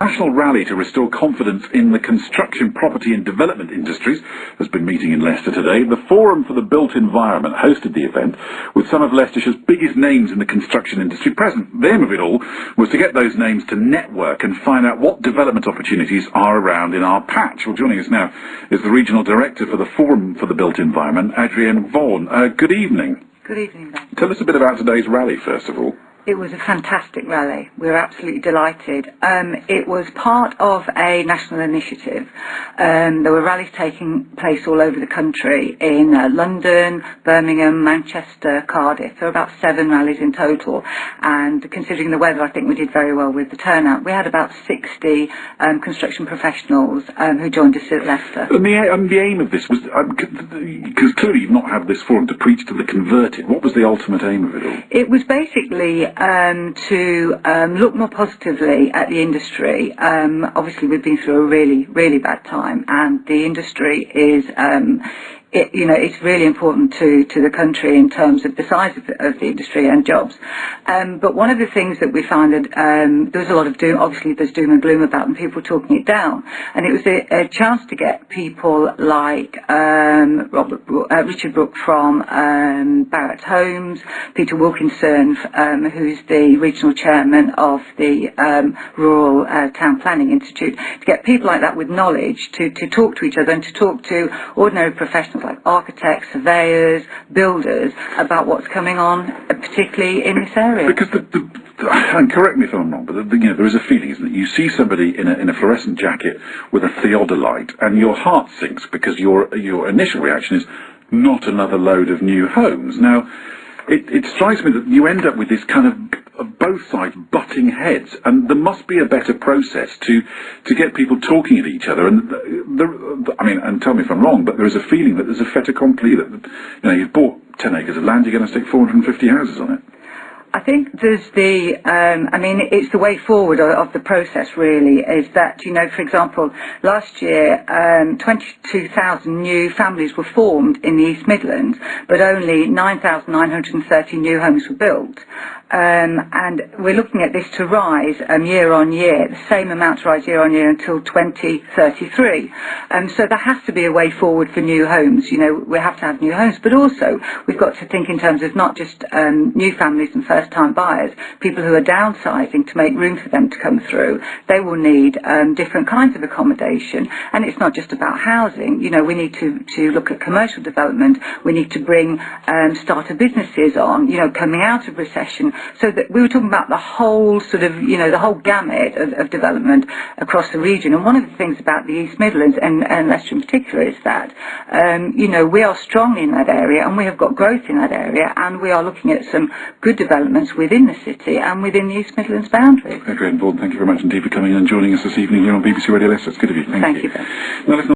National rally to restore confidence in the construction, property and development industries has been meeting in Leicester today. The Forum for the Built Environment hosted the event with some of Leicestershire's biggest names in the construction industry present. The aim of it all was to get those names to network and find out what development opportunities are around in our patch. Well, joining us now is the Regional Director for the Forum for the Built Environment, Adrienne Vaughan. Good evening. Good evening, Ben. Tell us a bit about today's rally, first of all. It was a fantastic rally. We were absolutely delighted. It was part of a national initiative. There were rallies taking place all over the country in London, Birmingham, Manchester, Cardiff. There were about 7 rallies in total. And considering the weather, I think we did very well with the turnout. We had about 60 construction professionals who joined us at Leicester. And the aim of this was, because clearly you've not had this forum to preach to the converted. What was the ultimate aim of it all? It was basically to look more positively at the industry. Obviously, we've been through a really, really bad time, and the industry is, it's really important to the country in terms of the size of the industry and jobs. But one of the things that we found that there was a lot of doom. Obviously, there's doom and gloom about, and people talking it down. And it was a chance to get people like Richard Brook from Barratt Homes, Peter Wilkinson, who's the regional chairman of the Rural Town Planning Institute, to get people like that with knowledge to talk to each other and to talk to ordinary professionals like architects, surveyors, builders about what's coming on, particularly in this area. Because and correct me if I'm wrong, but there is a feeling, isn't it? You see somebody in a fluorescent jacket with a theodolite, and your heart sinks because your initial reaction is not another load of new homes. Now, it strikes me that you end up with this kind of both sides butting heads, and there must be a better process to get people talking at each other. And and tell me if I'm wrong, but there is a feeling that there's a fait accompli that you've bought 10 acres of land, you're going to stick 450 houses on it. I think there's it's the way forward of the process, really, is that, for example, last year, 22,000 new families were formed in the East Midlands, but only 9,930 new homes were built. And we're looking at this to rise year on year, the same amount to rise year on year until 2033. So there has to be a way forward for new homes. We have to have new homes, but also we've got to think in terms of not just new families and first-time buyers, people who are downsizing to make room for them to come through. They will need different kinds of accommodation, and it's not just about housing. We need to look at commercial development. We need to bring starter businesses on, coming out of recession. So that we were talking about the whole the whole gamut of development across the region. And one of the things about the East Midlands and Leicester in particular is that, we are strong in that area, and we have got growth in that area, and we are looking at some good developments within the city and within the East Midlands boundaries. Adrienne Vaughan, thank you very much indeed for coming in and joining us this evening here on BBC Radio Leicester. It's good of you. Thank you. Thank you, Ben. Now, let's